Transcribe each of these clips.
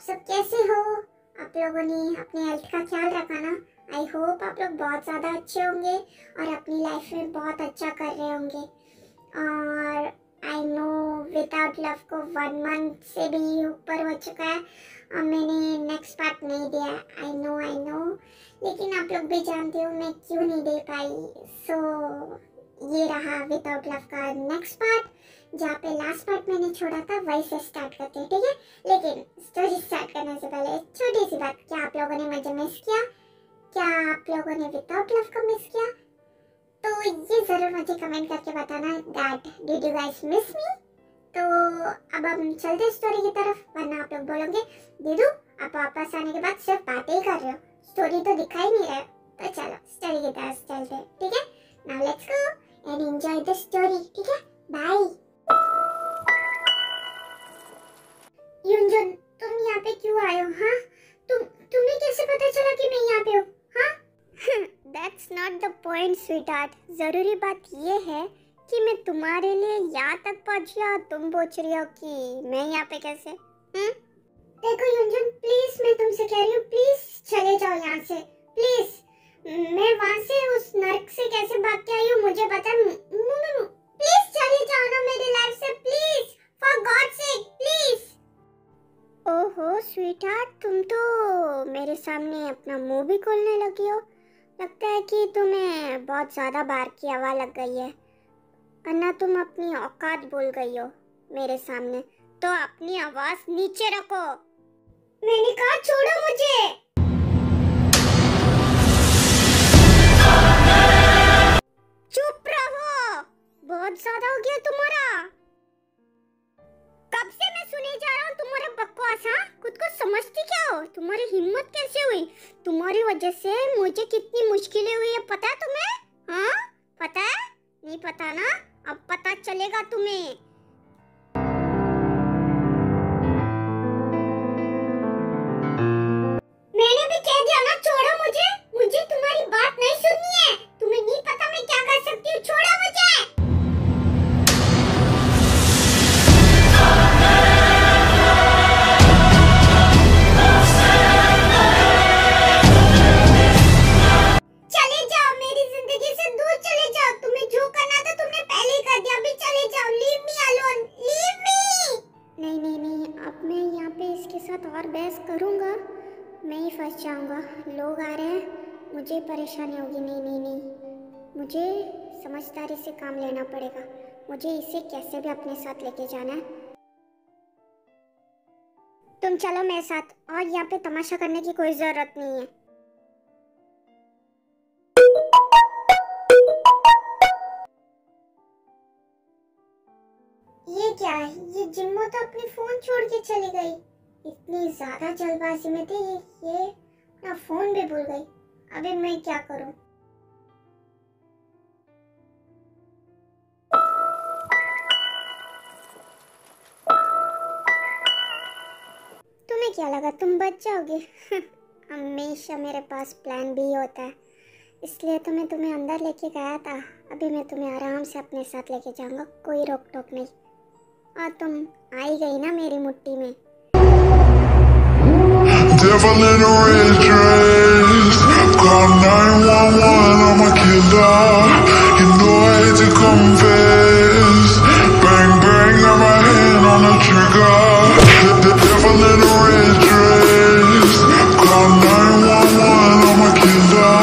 सब कैसे हो? आप लोगों ने अपने हेल्थ का ख्याल रखा ना? आई होप आप लोग बहुत ज़्यादा अच्छे होंगे और अपनी लाइफ में बहुत अच्छा कर रहे होंगे। और आई नो विदाउट लव को 1 मंथ से भी ऊपर हो चुका है और मैंने नेक्स्ट पार्ट नहीं दिया। आई नो लेकिन आप लोग भी जानते हो मैं क्यों नहीं दे पाई। सो ये रहा विदाउट लव का नेक्स्ट पार्ट, जहाँ पे लास्ट पार्ट मैंने छोड़ा था वही से स्टार्ट करते हैं, ठीक है? लेकिन स्टोरी स्टार्ट करने से पहले एक छोटी सी बात, क्या आप लोगों ने मुझे मिस किया? क्या आप लोगों ने विदाउट लव को मिस किया? तो ये ज़रूर मुझे कमेंट करके बताना that did you guys miss मी। तो अब हम चलते स्टोरी की तरफ, वरना आप लोग बोलोगे दीदू आप वापस आने के बाद सिर्फ बातें ही कर रहे हो, स्टोरी तो दिखा ही नहीं रहे। तो चलो स्टोरी की तरफ चलते हैं, ठीक है? Now let's go and enjoy the story, ठीक है? बाय। युंजन तुम यहाँ पे क्यों आए हो? हाँ, तुम्हें कैसे पता चला कि मैं यहाँ पे हूँ? हाँ That's not the point, sweetheart. जरूरी बात ये है कि मैं तुम्हारे लिए यहाँ तक पहुँच गया, तुम पूछ रही हो कि मैं यहाँ पे कैसे? देखो युंजन प्लीज, मैं तुमसे कह रही हूँ प्लीज चले जाओ यहाँ से, प्लीज। मैं वहाँ से उस नर्क से कैसे भाग के आई हूँ मुझे पता। प्लीज चले जाओ ना मेरी लाइफ से, please, for God sake, please. ओहो स्वीटहार्ट, तुम तो मेरे सामने अपना मुंह भी खोलने लगी हो। लगता है कि तुम्हें बहुत ज़्यादा बार की हवा लग गई है, वरना तुम अपनी औकात भूल गई हो मेरे सामने। तो अपनी आवाज़ नीचे रखो। मैंने कहा छोड़ो मुझे। चुप रहो, बहुत ज़्यादा हो गया तुम्हारा। कब से मैं सुने जा रहा हूँ तुम्हारा बकवास। हाँ, खुद को समझती क्या हो? तुम्हारी हिम्मत कैसे हुई? तुम्हारी वजह से मुझे कितनी मुश्किलें हुई है पता है तुम्हें? हाँ पता है? नहीं पता ना, अब पता चलेगा तुम्हें। मैंने भी कह दिया ना छोड़ो मुझे, मुझे तुम्हारी बात नहीं सुननी है। तुम्हें नहीं पता मैं क्या कर सकती हूँ, छोड़ो मुझे। और बहस करूंगा मैं ही फंस जाऊंगा। लोग आ रहे हैं, मुझे परेशानी होगी। नहीं, मुझे समझदारी से काम लेना पड़ेगा। मुझे इसे कैसे भी अपने साथ लेके जाना है। तुम चलो मेरे साथ, और यहाँ पे तमाशा करने की कोई जरूरत नहीं है। ये क्या है? ये जिम्मो तो अपनी फोन छोड़ के चली गई। इतनी ज्यादा जल्दबाजी में थी ये अपना फोन भी भूल गई। अभी मैं क्या करूं? तुम्हें क्या लगा तुम बच जाओगे? हमेशा मेरे पास प्लान बी होता है, इसलिए तो मैं तुम्हें अंदर लेके गया था। अभी मैं तुम्हें आराम से अपने साथ लेके जाऊंगा, कोई रोक टोक नहीं। और तुम आई गई ना मेरी मुट्ठी में। Devil in a red dress, call 911, I'm a killer. You know I hate to confess. Bang bang, got my hand on the trigger. The devil in a red dress, call 911, I'm a killer.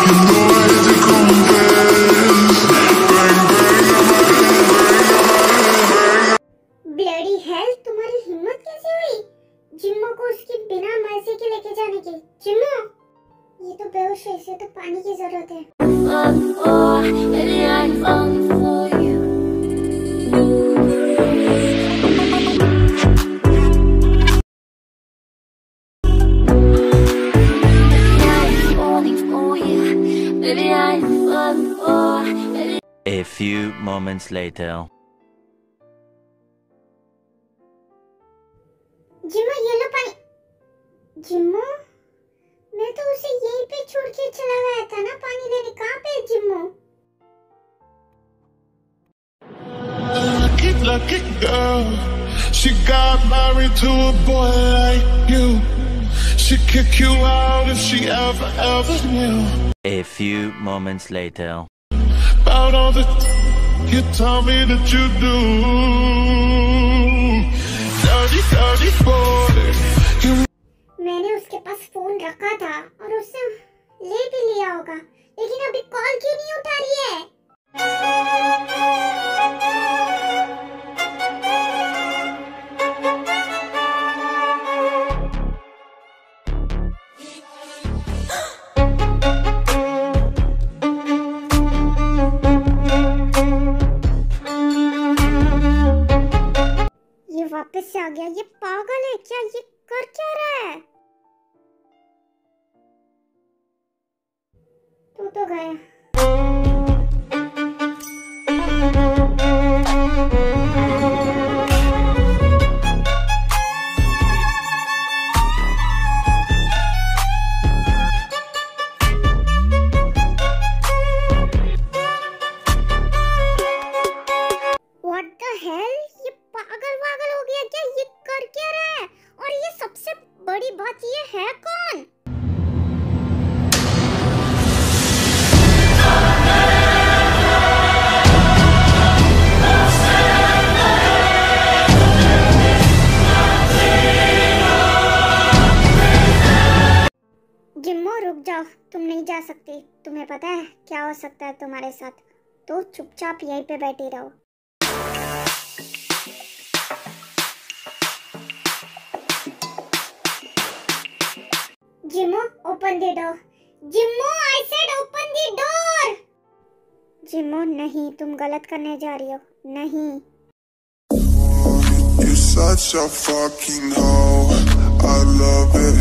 You know I hate to confess. Bang bang, got my hand. Bloody hell, तुम्हारी हिम्मत कैसे हुई जिम्मो को उसकी बिना मर्जी के लेके जाने की? जिम्मो, ये तो बेहोश है, इसे तो पानी की जरूरत है। A few moments later. जिम्मो ये लो पानी। जिम्मो, मैं तो उसे यहीं पे छोड़ के चला गया था ना पानी देने। कहाँ पे है जिम्मो? Lucky girl, she got married to a boy like she'd kick you out if she ever knew. A few moments later. About all the you tell me that you do. Dirty, dirty boy. You मैंने उसके पास phone रखा था और उससे ले भी लिया होगा, लेकिन अभी कॉल क्यों नहीं उठा रही है? ये वापस से आ गया। ये पागल है क्या? ये कर क्या रहा है? तू तो गया। What the hell? ये पागल वागल हो गया क्या? ये कर क्या रहा है? और ये सबसे बड़ी बात, ये है कौन? जिम्मो रुक जाओ, तुम नहीं जा सकती। तुम्हें पता है क्या हो सकता है तुम्हारे साथ, तो चुपचाप यहीं पे बैठी रहो। Jimmo open the door. Jimmo I said open the door. Jimmo नहीं, तुम गलत करने जा रही हो। नहीं। You're such a fucking hoe. I love it.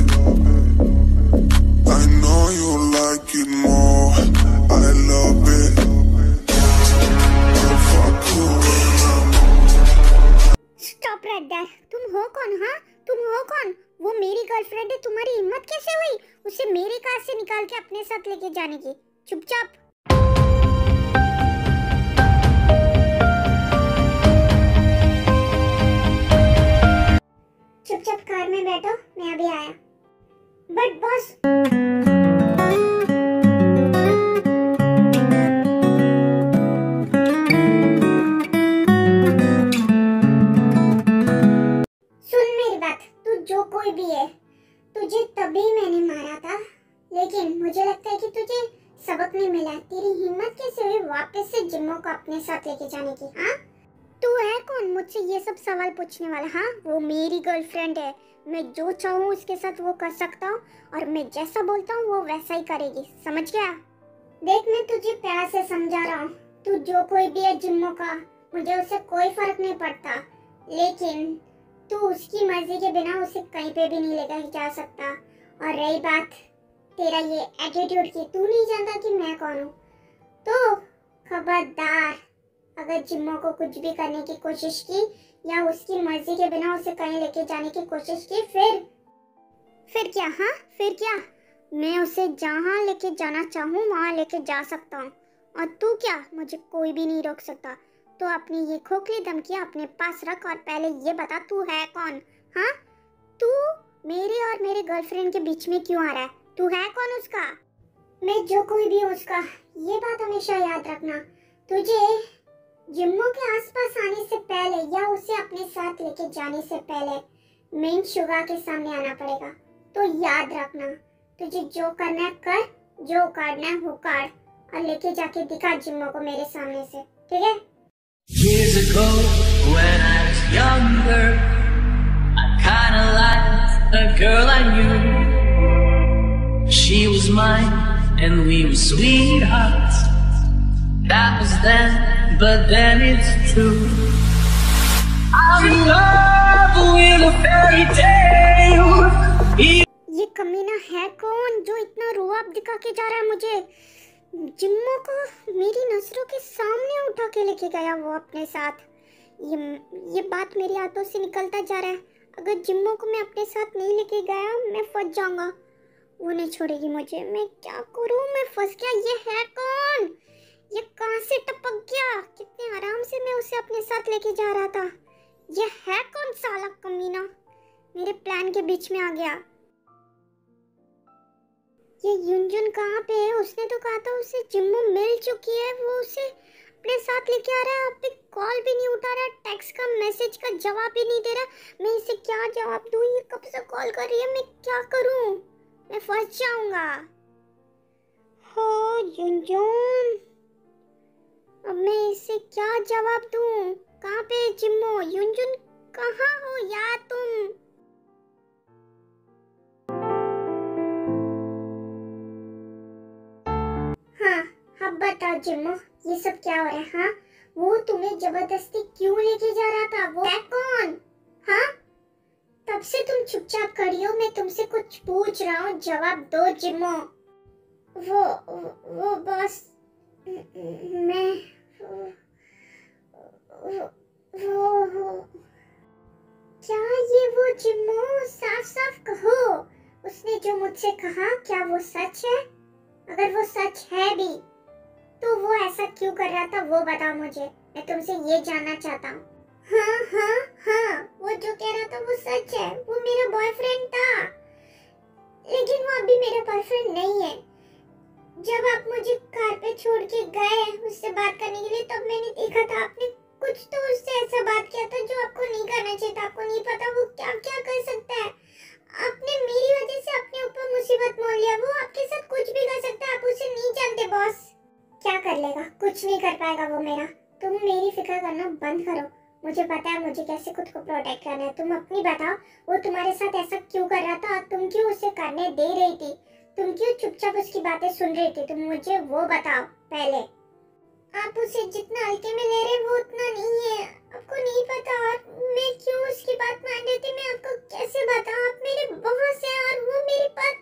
I know you like it more. I love it. I'll fuck you when I'm stop right there. तुम हो कौन? हाँ, तुम हो कौन? वो मेरी गर्लफ्रेंड है। तुम्हारी हिम्मत कैसे हुई उसे मेरी कार से निकाल के अपने साथ लेके जाने की? चुपचाप। चुपचाप कार में बैठो, मैं अभी आया। बट बॉस, सुन मेरी बात। तू जो कोई भी है, तुझे तभी मैंने मारा था, लेकिन मुझे लगता है कि तुझे सबक नहीं मिला। तेरी हिम्मत कैसे हुई वापस से जिम्मो को अपने साथ लेके जाने की? हाँ, तू है कौन मुझसे ये सब सवाल पूछने वाला? हाँ, वो मेरी गर्लफ्रेंड है। मैं जो चाहूँ उसके साथ वो कर सकता हूँ, और मैं जैसा बोलता हूँ वो वैसा ही करेगी। समझ गया? देख, मैं तुझे प्यार से समझा रहा हूँ। तू जो कोई भी है जिम्मो का, मुझे उससे कोई फर्क नहीं पड़ता, लेकिन तू उसकी मर्जी के बिना उसे कहीं पे भी नहीं लेकर जा सकता। और रही बात तेरा ये एटीट्यूड की, तू नहीं जानता कि मैं कौन हूँ, तो खबरदार अगर जिम्मो को कुछ भी करने की कोशिश की या उसकी मर्जी के बिना उसे कहीं लेके जाने की कोशिश की, फिर क्या? हाँ, फिर क्या? मैं उसे जहाँ लेके जाना चाहूँ वहाँ लेके जा सकता हूँ, और तू क्या? मुझे कोई भी नहीं रोक सकता। तो अपनी ये खोखली धमकियाँ अपने पास रख, और पहले ये बता तू है कौन? हाँ, तू मेरे और मेरे गर्लफ्रेंड के बीच में क्यों आ रहा है? तू है कौन उसका? मैं जो कोई भी हूँ उसका। ये बात हमेशा याद रखना। तुझे जिम्मो के आसपास आने से पहले या उसे अपने साथ लेके जाने से पहले मेन शुगा के सामने आना पड़ेगा। तो याद रखना, तुझे जो करना है कर, जो उखाड़ना है उखाड़, और लेके जाके दिखा जिम्मो को मेरे सामने से, ठीक है? Years ago, when I was younger, I kinda liked a girl I knew. She was mine, and we were sweethearts. That was then, but then it's true. I'm in love with a fairy tale. ये कमीना है कौन जो इतना रुआब दिखा के जा रहा है मुझे? जिम्मो को मेरी नजरों के सामने उठा के लेके गया वो अपने साथ। ये बात मेरी हाथों से निकलता जा रहा है। अगर जिम्मो को मैं अपने साथ नहीं लेके गया, मैं फंस जाऊंगा। वो नहीं छोड़ेगी मुझे। मैं क्या करूं? मैं फंस गया। ये है कौन? ये कहां से टपक गया? कितने आराम से मैं उसे अपने साथ लेके जा रहा था। ये है कौन साला कमीना? मेरे प्लान के बीच में आ गया। ये युनजुन कहाँ पे है? उसने तो कहा था उसे जिम्मो मिल चुकी है, वो उसे अपने साथ लेके आ रहा है। अब कॉल भी नहीं उठा रहा, टेक्स्ट का मैसेज का जवाब भी नहीं दे रहा। मैं इसे क्या जवाब दूँ? ये कब से कॉल कर रही है, मैं क्या करूँ? मैं फंस जाऊंगा। हो युनजुन, अब मैं इसे क्या जवाब दूँ? कहाँ पे है जिम्मो? युनजुन कहाँ हो यार तुम? हाँ, अब बताओ जिम्मो, ये सब क्या हो रहा है? हाँ, वो तुम्हें जबरदस्ती क्यों लेके जा रहा था? वो है कौन? हाँ, तब से तुम चुपचाप खड़ी हो, मैं तुमसे कुछ पूछ रहा हूँ, जवाब दो जिम्मो। वो बॉस, मैं वो क्या ये वो जिम्मो? साफ साफ कहो, उसने जो मुझसे कहा क्या वो सच है? अगर वो सच है भी तो वो ऐसा क्यों कर रहा था, वो बताओ मुझे, मैं तुमसे ये जानना चाहता हूँ। हाँ, वो जो कह रहा था वो सच है, वो मेरा बॉयफ्रेंड था, लेकिन वो अभी मेरा बॉयफ्रेंड नहीं है। जब आप मुझे कार पे छोड़ के गए उससे बात करने के लिए, तब मैंने देखा था आपने कुछ तो उससे ऐसा बात किया था जो आपको नहीं करना चाहिए था। आपको नहीं पता वो क्या क्या कर सकता है। आपने मेरी वजह से अपने ऊपर मुसीबत मोल लिया। वो आपके साथ कुछ भी कर सकता है, आप उसे नहीं जानते बॉस। क्या कर लेगा? कुछ नहीं कर पाएगा वो मेरा। तुम मेरी फिक्र करना बंद करो, मुझे पता है मुझे कैसे खुद को प्रोटेक्ट करना है। तुम अपनी बताओ, वो तुम्हारे साथ ऐसा क्यों कर रहा था? तुम क्यों उसे करने दे रही थी? तुम क्यों चुपचाप उसकी बातें सुन रही थी? तुम मुझे वो बताओ पहले। आप उसे जितना हल्के में ले रहे वो उतना नहीं है, आपको नहीं पता। और मैं क्यों उसकी बात मान रही थी मैं आपको कैसे बताऊं? आप मेरे बॉस हैं और वो मेरी बात।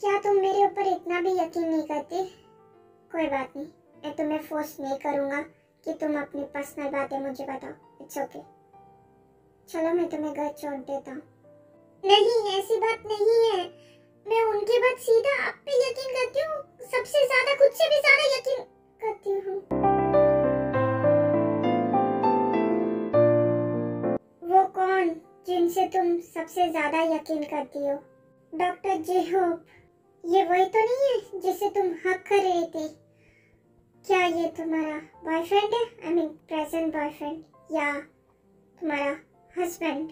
क्या तुम मेरे ऊपर इतना भी यकीन नहीं करती? कोई बात नहीं, मैं तुम्हें फोर्स नहीं करूंगा कि तुम अपनी पर्सनल बातें मुझे बताओ। It's okay. चलो मैं तुम्हें घर छोड़ देता हूँ। नहीं, ऐसी बात नहीं है। मैं उनकी बात सीधा आप पे यकीन करती हूँ, सबसे ज्यादा, खुद से भी ज्यादा यकीन करती हूँ। वो कौन जिनसे तुम सबसे ज्यादा यकीन करती हो? डॉक्टर जेहोब, ये वही तो नहीं है जिसे तुम हक कर रही थी? क्या ये तुम्हारा बॉयफ्रेंड है? आई मीन प्रेजेंट बॉयफ्रेंड, या तुम्हारा हस्बैंड?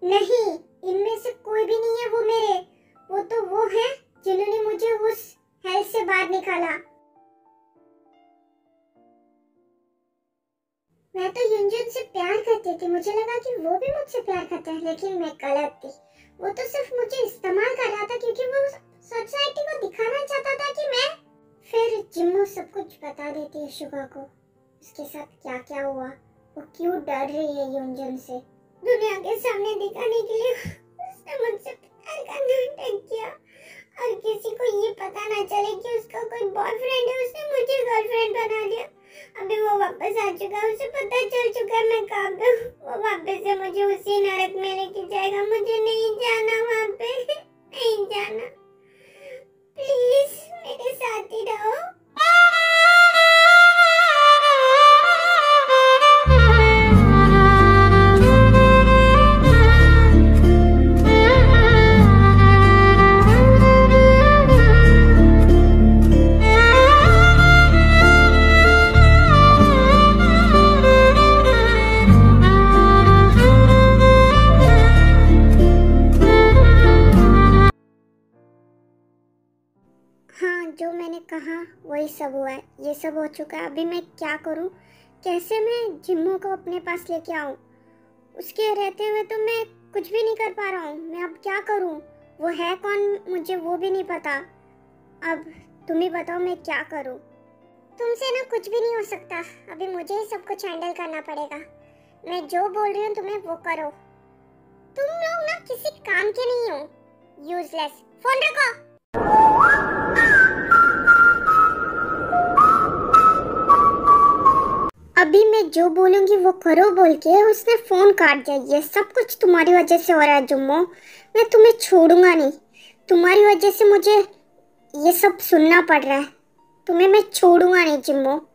नहीं, इनमें से कोई भी नहीं है वो मेरे। वो तो वो है जिन्होंने मुझे उस हेल से बाहर निकाला। मैं तो युनजुन से प्यार करती थी, मुझे लगा कि वो भी मुझसे प्यार करता है, लेकिन मैं गलत थी। वो तो सिर्फ मुझे इस्तेमाल कर रहा था क्योंकि वो सोसाइटी को दिखाना चाहता था कि मैं। फिर जिम्मो सब कुछ बता देती है शुगा को, उसके साथ क्या क्या हुआ, वो क्यों डर रही है युनजुन से। दुनिया के सामने दिखाने के लिए उसने मुझसे प्यार का नाटक किया और किसी को ये पता ना चले कि उसका कोई बॉयफ्रेंड है, उसने मुझे गर्लफ्रेंड बना लिया। अभी वो वापस आ चुका है, उसे पता चल चुका है मैं कहाँ पे हूँ। वो वापस से मुझे उसी नरक में लेके जाएगा। मुझे नहीं जाना वहाँ पे, नहीं जाना। प्लीज मेरे साथ ही रहो। जो मैंने कहा वही सब हुआ है, ये सब हो चुका है। अभी मैं क्या करूं? कैसे मैं जिम्मो को अपने पास लेके आऊं? उसके रहते हुए तो मैं कुछ भी नहीं कर पा रहा हूं। मैं अब क्या करूं? वो है कौन मुझे वो भी नहीं पता। अब तुम ही बताओ मैं क्या करूं? तुमसे ना कुछ भी नहीं हो सकता, अभी मुझे ही सब कुछ हैंडल करना पड़ेगा। मैं जो बोल रही हूँ तुम्हें वो करो। तुम लोग ना किसी काम के नहीं हो, यूजलेस। फोन रखो। अभी मैं जो बोलूंगी वो करो बोल के उसने फोन काट दिया। ये सब कुछ तुम्हारी वजह से हो रहा है जुम्मो। मैं तुम्हें छोड़ूंगा नहीं। तुम्हारी वजह से मुझे ये सब सुनना पड़ रहा है। तुम्हें मैं छोड़ूंगा नहीं चिम्मो।